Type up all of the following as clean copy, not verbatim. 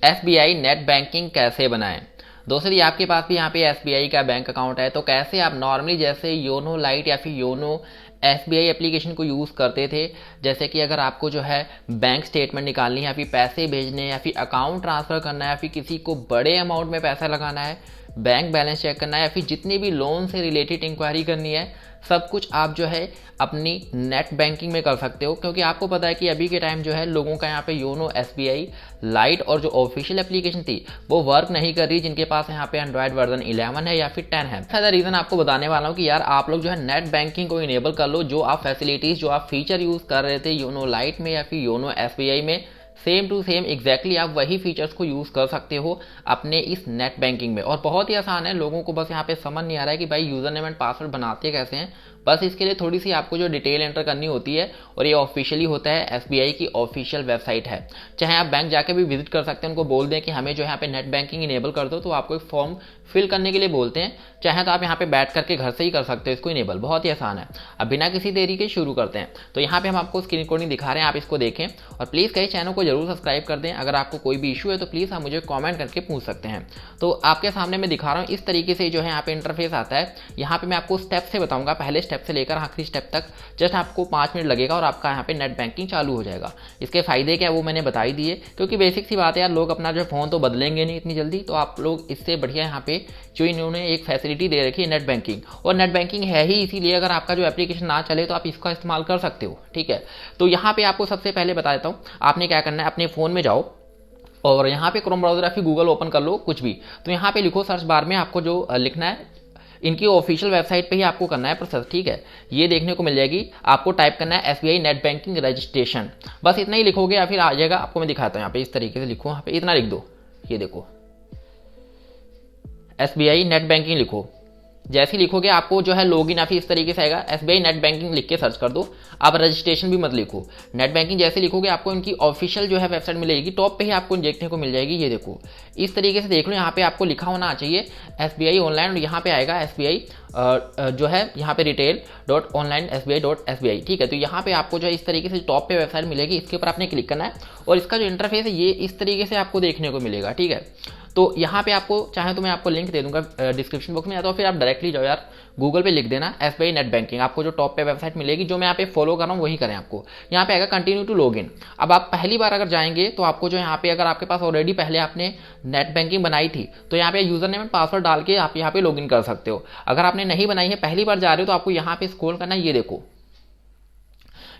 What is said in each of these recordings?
SBI net banking कैसे बनाएं। दोस्तों यदि आपके पास भी यहाँ पे एसबीआई का बैंक अकाउंट है तो कैसे आप नॉर्मली जैसे योनो लाइट या फिर योनो एसबीआई एप्लीकेशन को यूज़ करते थे, जैसे कि अगर आपको जो है बैंक स्टेटमेंट निकालनी है या फिर पैसे भेजने या फिर अकाउंट ट्रांसफ़र करना है या फिर किसी को बड़े अमाउंट में पैसा लगाना है, बैंक बैलेंस चेक करना है या फिर जितनी भी लोन से रिलेटेड इंक्वायरी करनी है, सब कुछ आप जो है अपनी नेट बैंकिंग में कर सकते हो। क्योंकि आपको पता है कि अभी के टाइम जो है लोगों का यहाँ पे योनो एसबीआई लाइट और जो ऑफिशियल एप्लीकेशन थी वो वर्क नहीं कर रही, जिनके पास यहाँ पे एंड्रॉयड वर्जन 11 है या फिर 10 है। ऐसा रीज़न आपको बताने वाला हूँ कि यार आप लोग जो है नेट बैंकिंग को इनेबल कर लो। जो आप फैसिलिटीज़ जो आप फीचर यूज़ कर रहे थे योनो लाइट में या फिर योनो एसबीआई में, सेम टू सेम एग्जैक्टली आप वही फीचर्स को यूज़ कर सकते हो अपने इस नेट बैंकिंग में। और बहुत ही आसान है, लोगों को बस यहाँ पे समझ नहीं आ रहा है कि भाई यूज़र नेम एंड पासवर्ड बनाते कैसे हैं। बस इसके लिए थोड़ी सी आपको जो डिटेल एंटर करनी होती है और ये ऑफिशियली होता है एसबीआई की ऑफिशियल वेबसाइट है। चाहे आप बैंक जाके भी विजिट कर सकते हैं, उनको बोल दें कि हमें जो यहाँ पे नेट बैंकिंग इनेबल कर दो, तो आपको एक फॉर्म फिल करने के लिए बोलते हैं। चाहे तो आप यहाँ पे बैठ करके घर से ही कर सकते हो इसको इनेबल, बहुत ही आसान है। अब बिना किसी देरी के शुरू करते हैं। तो यहाँ पे हम आपको स्क्रीन रिकॉर्डिंग दिखा रहे हैं, आप इसको देखें और प्लीज़ कहीं चैनल को जरूर सब्सक्राइब कर दें। अगर आपको कोई भी इशू है तो प्लीज़ आप मुझे कॉमेंट करके पूछ सकते हैं। तो आपके सामने मैं दिखा रहा हूँ इस तरीके से जो है यहाँ पे इंटरफेस आता है। यहाँ पे मैं आपको स्टेप से बताऊंगा, पहले स्टेप से लेकर आखिरी स्टेप तक जस्ट आपको 5 मिनट लगेगा और आपका यहाँ पे नेट बैंकिंग चालू हो जाएगा। इसके फायदे क्या वो मैंने बता ही दिए, क्योंकि बेसिक सी बात है यार, लोग अपना जो फ़ोन तो बदलेंगे नहीं इतनी जल्दी। तो आप लोग इससे बढ़िया यहाँ पे जो इन्होंने एक फैसिलिटी दे रखी है नेट बैंकिंग, और नेट बैंकिंग है ही इसीलिए अगर आपका जो एप्लीकेशन ना चले तो आप इसका इस्तेमाल कर सकते हो। ठीक है, तो यहाँ पे आपको सबसे पहले बता देता हूँ आपने क्या करना है। अपने फ़ोन में जाओ और यहाँ पे क्रोम ब्राउजर या फिर गूगल ओपन कर लो, कुछ भी। तो यहाँ पे लिखो सर्च बार में, आपको जो लिखना है इनकी ऑफिशियल वेबसाइट पे ही आपको करना है प्रोसेस। ठीक है, ये देखने को मिल जाएगी। आपको टाइप करना है एसबीआई नेट बैंकिंग रजिस्ट्रेशन, बस इतना ही लिखोगे या फिर आ जाएगा। आपको मैं दिखाता हूँ, यहाँ पे इस तरीके से लिखो, यहाँ पे इतना लिख दो, ये देखो एसबीआई नेट बैंकिंग लिखो। जैसे ही लिखोगे आपको जो है लॉगिन या फिर इस तरीके से आएगा, एसबीआई नेट बैंकिंग लिख के सर्च कर दो। आप रजिस्ट्रेशन भी मत लिखो, नेट बैंकिंग जैसे लिखोगे आपको इनकी ऑफिशियल जो है वेबसाइट मिलेगी, टॉप पे ही आपको देखने को मिल जाएगी। ये देखो इस तरीके से देख लो, यहाँ पे आपको लिखा होना चाहिए एसबीआई ऑनलाइन, और यहाँ पे आएगा एसबीआई जो है यहाँ पे retail.online.sbi.sbi। ठीक है, तो यहाँ पे आपको जो है इस तरीके से टॉप पे वेबसाइट मिलेगी, इसके ऊपर आपने क्लिक करना है और इसका जो इंटरफेस है ये इस तरीके से आपको देखने को मिलेगा। ठीक है, तो यहाँ पे आपको चाहे तो मैं आपको लिंक दे दूंगा डिस्क्रिप्शन बॉक्स में, या तो फिर आप डायरेक्टली जाओ यार गूगल पे लिख देना एसबीआई नेट बैंकिंग, आपको जो टॉप पे वेबसाइट मिलेगी, जो मैं यहाँ पे फॉलो कर रहा हूँ वही करें। आपको यहाँ पे आएगा कंटिन्यू टू लॉगिन। अब आप पहली बार अगर जाएंगे तो आपको जो यहाँ पे अगर आपके पास ऑलरेडी पहले आपने नेट बैंकिंग बनाई थी तो यहाँ पे यूजर नेम एंड पासवर्ड डाल के आप यहाँ पे लॉगिन कर सकते हो। अगर आपने नहीं बनाई है, पहली बार जा रहे हो, तो आपको यहाँ पे स्क्रॉल करना है। ये देखो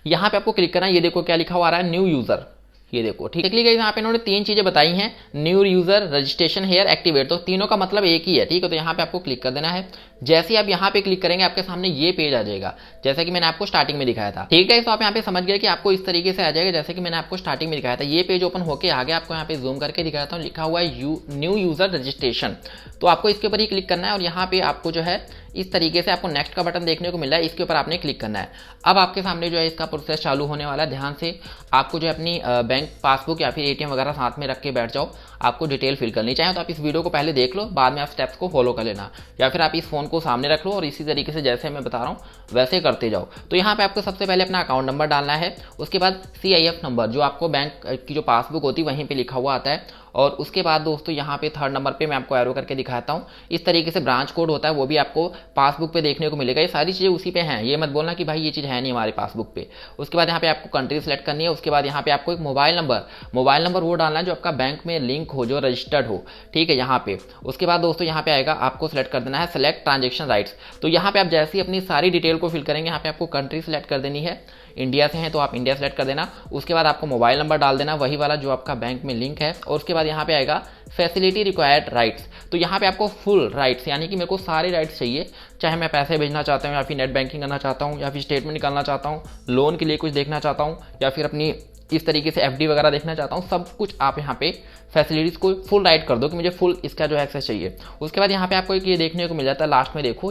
यहाँ पे आपको क्लिक करना है, ये देखो क्या लिखा हुआ आ रहा है, न्यू यूजर। ये देखो ठीक है, यहाँ पे इन्होंने 3 चीजें बताई हैं, new user, registration, here, activate. तो तीनों का मतलब एक ही है। ठीक है, तो यहाँ पे आपको क्लिक कर देना है। जैसे ही आप यहाँ पे क्लिक करेंगे आपके सामने ये पेज आ जाएगा, जैसा कि मैंने आपको स्टार्टिंग में दिखाया था। ठीक है, तो आप यहाँ पे समझ गए कि आपको इस तरीके से आ जाएगा जैसे कि मैंने आपको स्टार्टिंग में दिखाया था। ये पेज ओपन होकर आगे आपको यहाँ पे जूम करके दिखाता हूँ, लिखा हुआ है न्यू यूजर रजिस्ट्रेशन। तो आपको इसके ऊपर ही क्लिक करना है और यहाँ पे आपको जो है इस तरीके से आपको नेक्स्ट का बटन देखने को मिल रहा है, इसके ऊपर आपने क्लिक करना है। अब आपके सामने जो है इसका प्रोसेस चालू होने वाला है। ध्यान से आपको जो है अपनी बैंक पासबुक या फिर एटीएम वगैरह साथ में रख के बैठ जाओ। आपको डिटेल फिल करनी चाहिए तो आप इस वीडियो को पहले देख लो, बाद में आप स्टेप्स को फॉलो कर लेना, या फिर आप इस फोन को सामने रख लो और इसी तरीके से जैसे मैं बता रहा हूँ वैसे करते जाओ। तो यहाँ पे आपको सबसे पहले अपना अकाउंट नंबर डालना है, उसके बाद CIF नंबर जो आपको बैंक की जो पासबुक होती है वहीं पे लिखा हुआ आता है, और उसके बाद दोस्तों यहाँ पे 3rd नंबर पे मैं आपको एरो करके दिखाता हूँ। इस तरीके से ब्रांच कोड होता है, वो भी आपको पासबुक पे देखने को मिलेगा। ये सारी चीज़ें उसी पे हैं, ये मत बोलना कि भाई ये चीज़ है नहीं हमारे पासबुक पे। उसके बाद यहाँ पे आपको कंट्री सेलेक्ट करनी है। उसके बाद यहाँ पे आपको एक मोबाइल नंबर वो डालना है जो आपका बैंक में लिंक हो, जो रजिस्टर्ड हो। ठीक है, यहाँ पे उसके बाद दोस्तों यहाँ पे आएगा, आपको सेलेक्ट कर देना है सेलेक्ट ट्रांजेक्शन राइट्स। तो यहाँ पे आप जैसे ही अपनी सारी डिटेल को फिल करेंगे, यहाँ पे आपको कंट्री सेलेक्ट कर देनी है। इंडिया से हैं तो आप इंडिया सेलेक्ट कर देना। उसके बाद आपको मोबाइल नंबर डाल देना, वही वाला जो आपका बैंक में लिंक है। और उसके बाद यहाँ पे आएगा फैसिलिटी रिक्वायर्ड राइट्स। तो यहाँ पे आपको फुल राइट्स, यानी कि मेरे को सारे राइट्स चाहिए, चाहे मैं पैसे भेजना चाहता हूँ या फिर नेट बैंकिंग करना चाहता हूँ या फिर स्टेटमेंट निकालना चाहता हूँ, लोन के लिए कुछ देखना चाहता हूँ या फिर अपनी इस तरीके से FD वगैरह देखना चाहता हूँ, सब कुछ आप यहाँ पे फैसिलिटीज़ को फुल राइट कर दो कि मुझे फुल इसका जो एक्सेस चाहिए। उसके बाद यहाँ पे आपको एक ये देखने को मिल जाता है लास्ट में, देखो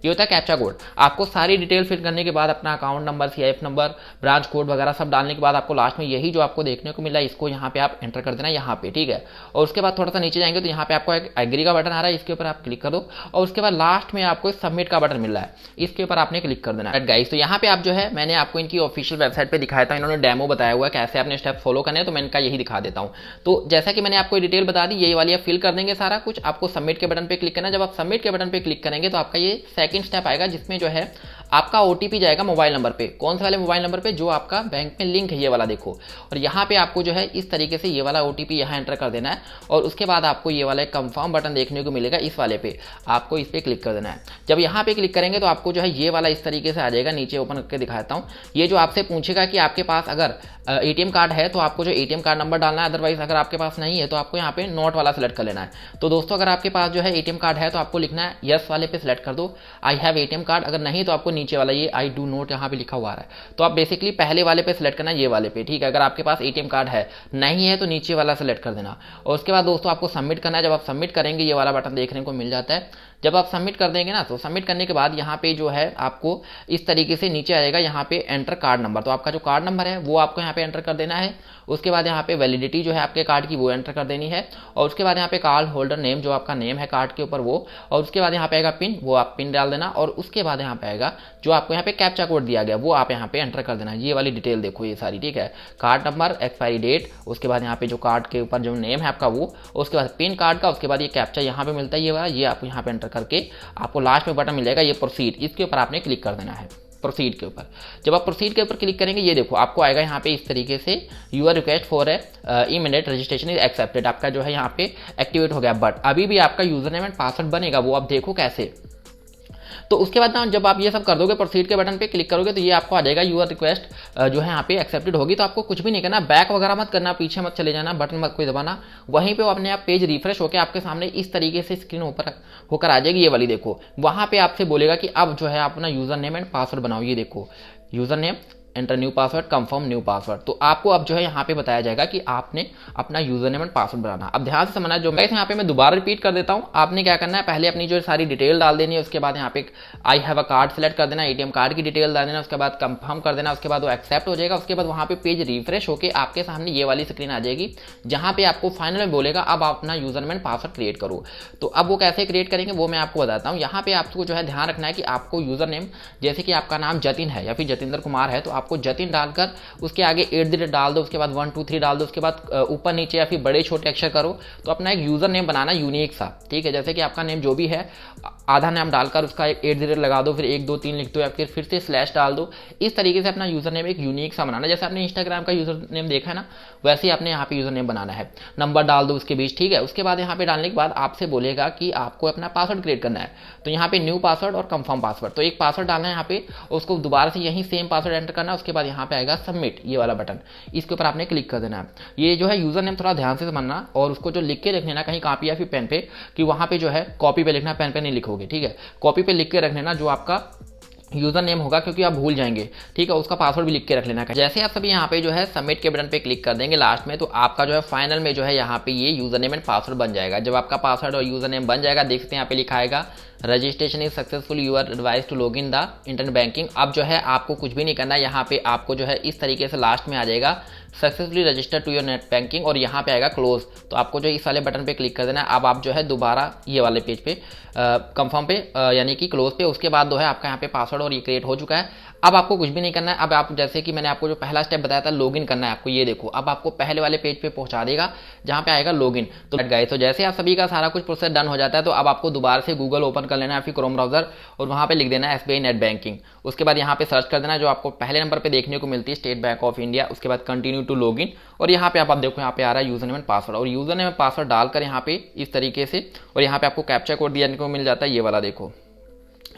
ये होता है कैप्चा कोड। आपको सारी डिटेल फिल करने के बाद अपना account number, CIF number, branch code वगैरह सब डालने के बाद आपको लास्ट में यही जो आपको देखने को मिला इसको यहाँ पे आप एंटर कर देना यहाँ पे, ठीक है। और उसके बाद थोड़ा सा नीचे जाएंगे तो यहाँ पे आपको एक एग्री का बटन आ रहा है, इसके ऊपर आप क्लिक कर दो और उसके बाद लास्ट में आपको सबमिट का बटन मिल रहा है, इसके ऊपर आपने क्लिक कर देना है गाइस। तो यहाँ पे आप जो है मैंने आपको इनकी ऑफिशियल वेबसाइट पे दिखाया था, इन्होंने डेमो बताया हुआ है कैसे आपने स्टेप फॉलो करने हैं, तो मैं इनका यही दिखा देता हूँ। तो जैसा कि मैंने आपको डिटेल बता दी, ये वाली आप फिल कर देंगे सारा कुछ, आपको सबमिट के बटन पे क्लिक करना है। जब आप सबमिट के बटन पे क्लिक करेंगे तो आपका ये सेकंड स्टेप आएगा जिसमें जो है आपका OTP जाएगा मोबाइल नंबर पे। कौन से वाले मोबाइल नंबर पे? जो आपका बैंक में लिंक है, ये वाला देखो। और यहाँ पे आपको जो है इस तरीके से ये वाला OTP यहाँ एंटर कर देना है और उसके बाद आपको ये वाला एक कंफर्म बटन देखने को मिलेगा, इस वाले पे आपको इस पे क्लिक कर देना है। जब यहाँ पे क्लिक करेंगे तो आपको जो है ये वाला इस तरीके से आ जाएगा, नीचे ओपन करके दिखाता हूँ। ये जो आपसे पूछेगा कि आपके पास अगर ATM कार्ड है तो आपको जो ATM कार्ड नंबर डालना है, अदरवाइज अगर आपके पास नहीं है तो आपको यहाँ पे नोट वाला सेलेक्ट कर लेना है। तो दोस्तों अगर आपके पास जो है ATM कार्ड है तो आपको लिखना है यस वाले पे सिलेक्ट कर दो, आई हैव ATM कार्ड। अगर नहीं तो आपको नीचे वाला ये आई डू नोट यहाँ पे लिखा हुआ है, तो आप बेसिकली पहले वाले पे सिलेक्ट करना है, ये वाले पे, ठीक है। अगर आपके पास ATM कार्ड है, नहीं है तो नीचे वाला सिलेक्ट कर देना। और उसके बाद दोस्तों आपको सबमिट करना है। जब आप सबमिट करेंगे ये वाला बटन देखने को मिल जाता है। जब आप सबमिट कर देंगे ना, तो सबमिट करने के बाद यहाँ पे जो है आपको इस तरीके से नीचे आएगा, यहाँ पे एंटर कार्ड नंबर। तो आपका जो कार्ड नंबर है वो आपको यहाँ पे एंटर कर देना है। उसके बाद यहाँ पे वैलिडिटी जो है आपके कार्ड की वो एंटर कर देनी है। और उसके बाद यहाँ पे कार्ड होल्डर नेम, जो आपका नेम है कार्ड के ऊपर वो। और उसके बाद यहाँ पे आएगा पिन, वो आप पिन डाल देना। और उसके बाद यहाँ पे आएगा जो आपको यहाँ पे कैप्चा कोड दिया गया वो आप यहाँ पे एंटर कर देना। ये वाली डिटेल देखो ये सारी, ठीक है। कार्ड नंबर, एक्सपायरी डेट, उसके बाद यहाँ पे जो कार्ड के ऊपर जो नेम है आपका वो, उसके बाद पिन कार्ड का, उसके बाद ये कैप्चा यहाँ पे मिलता है ये वाला, ये आपको यहाँ पे एंटर करके आपको लास्ट में बटन मिलेगा ये प्रोसीड, इसके ऊपर आपने क्लिक कर देना है, प्रोसीड के ऊपर। जब आप प्रोसीड के ऊपर क्लिक करेंगे ये देखो आपको आएगा यहाँ पे इस तरीके से, your request for immediate registration is accepted. आपका जो है यहाँ पे एक्टिवेट हो गया, बट अभी भी आपका यूजर नेम एंड पासवर्ड बनेगा, वो आप देखो कैसे। तो उसके बाद ना जब आप ये सब कर दोगे, प्रोसीड के बटन पे क्लिक करोगे तो ये आपको आ जाएगा यूर रिक्वेस्ट जो है यहाँ पे एक्सेप्टेड होगी। तो आपको कुछ भी नहीं करना, बैक वगैरह मत करना, पीछे मत चले जाना, बटन मत कोई दबाना, वहीं पे वो अपने आप पेज रिफ्रेश होकर आपके सामने इस तरीके से स्क्रीन ऊपर होकर आ जाएगी, ये वाली देखो। वहाँ पे आपसे बोलेगा कि अब जो है अपना यूजर नेम एंड पासवर्ड बनाओ, ये देखो user name, enter new password, confirm new password. तो आपको अब जो है यहाँ पे बताया जाएगा कि आपने अपना यूजर नेम एंड पासवर्ड बनाना। अब ध्यान से समझना, जो मैं यहाँ पे मैं दोबारा रिपीट कर देता हूँ। आपने क्या करना है, पहले अपनी जो सारी डिटेल डाल देनी है, उसके बाद यहाँ पे I have a card select कर देना, ATM कार्ड की डिटेल डाल देना, उसके बाद कंफर्म कर देना, उसके बाद वो एक्सेप्ट हो जाएगा। उसके बाद वहाँ पे पेज रिफ्रेश होकर आपके सामने ये वाली स्क्रीन आ जाएगी, जहाँ पे आपको फाइनल में बोलेगा अब आप अपना user name and password create करो। तो अब वो कैसे क्रिएट करेंगे वो मैं आपको बताता हूँ। यहाँ पे आपको जो है ध्यान रखना है कि आपको यूजर नेम, जैसे कि आपका नाम जतिन है या फिर जतिंदर कुमार है, तो आपको जतिन डालकर उसके आगे 8 डाल दो, उसके बाद 1 2 3 डाल दो, उसके बाद ऊपर नीचे या फिर बड़े छोटे अक्षर करो। तो अपना एक यूजर नेम बनाना यूनिक सा, ठीक है। जैसे कि आपका नेम जो भी है, आधा नाम डालकर उसका एक 8 लगा दो, फिर 1 2 3 लिख दो, या फिर से स्लैश डाल दो। इस तरीके से अपना यूजर नेम एक यूनिक सा बनाना। जैसे आपने इंस्टाग्राम का यूजर नेम देखा है ना, वैसे ही आपने यहाँ पे यूजर नेम बनाना है। नंबर डाल दो उसके बीच, ठीक है। उसके बाद यहाँ पे डालने के बाद आपसे बोलेगा कि आपको अपना पासवर्ड क्रिएट करना है। तो यहाँ पे न्यू पासवर्ड और कंफर्म पासवर्ड, तो एक पासवर्ड डालना है यहाँ पे, उसको दोबारा से यही सेम पासवर्ड एंटर करना है। उसके बाद यहाँ पे आएगा सबमिट, ये वाला बटन, इसके ऊपर आपने क्लिक कर देना है। ये जो है यूजर नेम थोड़ा ध्यान से समझना, और उसको जो लिख के रख लेना कहीं कॉपी या फिर पेन पे, कि वहाँ पे जो है कॉपी पे लिखना, पेन पे नहीं लिखोगे, ठीक है। कॉपी पे लिख के रख लेना जो आपका यूजर नेम होगा, क्योंकि आप भूल जाएंगे, ठीक है। उसका पासवर्ड भी लिख के रख लेना। जैसे आप सभी यहाँ पे जो है सबमिट के बटन पे क्लिक कर देंगे लास्ट में, तो आपका जो है फाइनल में जो है यहाँ पे ये यूजर नेम एंड पासवर्ड बन जाएगा। जब आपका पासवर्ड और यूजर नेम बन जाएगा, देख सकते हैं यहाँ पे लिखा आएगा registration is successful, you are advise to log in the internet banking. अब जो है आपको कुछ भी नहीं करना है, यहाँ पे आपको जो है इस तरीके से लास्ट में आ जाएगा successfully register to your net banking, और यहाँ पे आएगा क्लोज। तो आपको जो इस वाले बटन पे क्लिक कर देना है। अब आप जो है दोबारा ये वाले पेज पे कंफर्म पे यानी कि क्लोज पे, उसके बाद जो है आपका यहाँ पे पासवर्ड और ये क्रिएट हो चुका है। अब आपको कुछ भी नहीं करना है। अब आप जैसे कि मैंने आपको जो पहला स्टेप बताया था लॉगिन करना है आपको, ये देखो अब आपको पहले वाले पेज पे पहुंचा देगा जहाँ पे आएगा लॉगिन। तो गाइस, तो जैसे आप सभी का सारा कुछ प्रोसेस डन हो जाता है, तो अब आपको दोबारा से गूगल ओपन कर लेना है, फिर क्रोम ब्राउजर, और वहाँ पे लिख देना है SBI नेट बैंकिंग। उसके बाद यहाँ पे सर्च कर देना जो आपको पहले नंबर पे देखने को मिलती है, स्टेट बैंक ऑफ इंडिया। उसके बाद कंटिन्यू टू लॉगिन, और यहाँ पे आप देखो यहाँ पे आ रहा है यूजर नेम एंड पासवर्ड, और यूजर नेम एंड पासवर्ड डालकर यहाँ पे इस तरीके से, और यहाँ पे आपको कैप्चा कोड देने को मिल जाता है, ये वाला देखो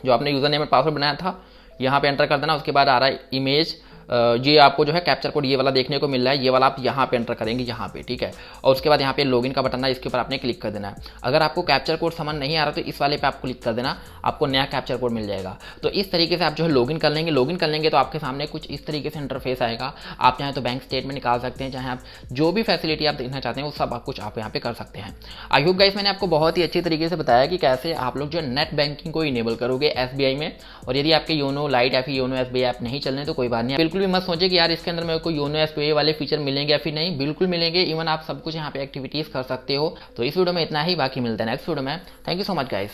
जो आपने यूजर नेम एंड पासवर्ड बनाया था, यहाँ पे एंटर कर देना। उसके बाद आ रहा है इमेज ये आपको जो है कैप्चर कोड ये वाला देखने को मिल रहा है, ये वाला आप यहाँ पे एंटर करेंगे यहाँ पे, ठीक है। और उसके बाद यहाँ पे लॉगिन का बटन है, इसके ऊपर आपने क्लिक कर देना है। अगर आपको कैप्चर कोड समझ नहीं आ रहा तो इस वाले पे आप क्लिक कर देना, आपको नया कैप्चर कोड मिल जाएगा। तो इस तरीके से आप जो है लॉगिन कर लेंगे। लॉगिन कर लेंगे तो आपके सामने कुछ इस तरीके से इंटरफेस आएगा। आप चाहे तो बैंक स्टेटमेंट निकाल सकते हैं, चाहे आप जो भी फैसिलिटी आप देखना चाहते हैं वो सब कुछ आप यहाँ पे कर सकते हैं। आई होप गाइस मैंने आपको बहुत ही अच्छी तरीके से बताया कि कैसे आप लोग जो है नेट बैंकिंग को इनेबल करोगे एसबीआई में। और यदि आपके योनो लाइट या फिर योनो एसबीआई ऐप नहीं चल रहे तो कोई बात नहीं, बिल्कुल भी मत सोचे कि यार इसके अंदर मेरे को योनो एसबीआई वाले फीचर मिलेंगे या फिर नहीं, बिल्कुल मिलेंगे। इवन आप सब कुछ यहाँ पे एक्टिविटीज कर सकते हो। तो इस वीडियो में इतना ही, बाकी मिलता है नेक्स्ट वीडियो में। Thank you so much guys.